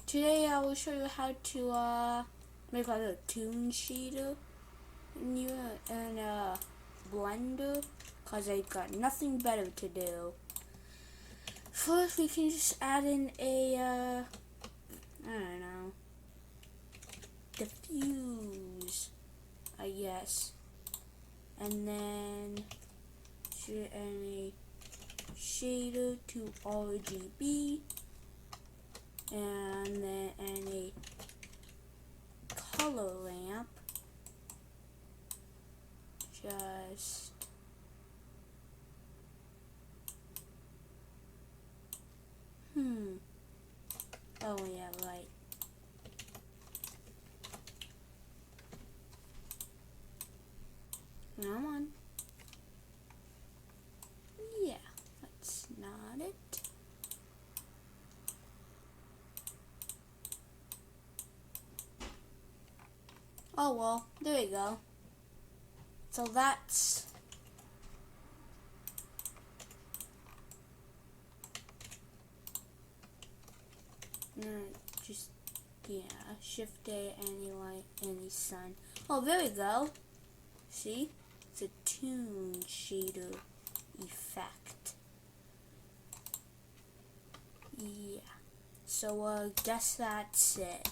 Today I will show you how to make like a Toon Shader in Blender, cause I got nothing better to do. First, we can just add in a I don't know, diffuse, I guess, and then should add a shader to RGB. And then a color ramp, just oh yeah, right. Come on. Yeah, that's not it. Oh well, there you go. So that's just shift A, any light, any sun. Oh, there we go. See, it's a Toon Shader effect. Yeah. So guess that's it.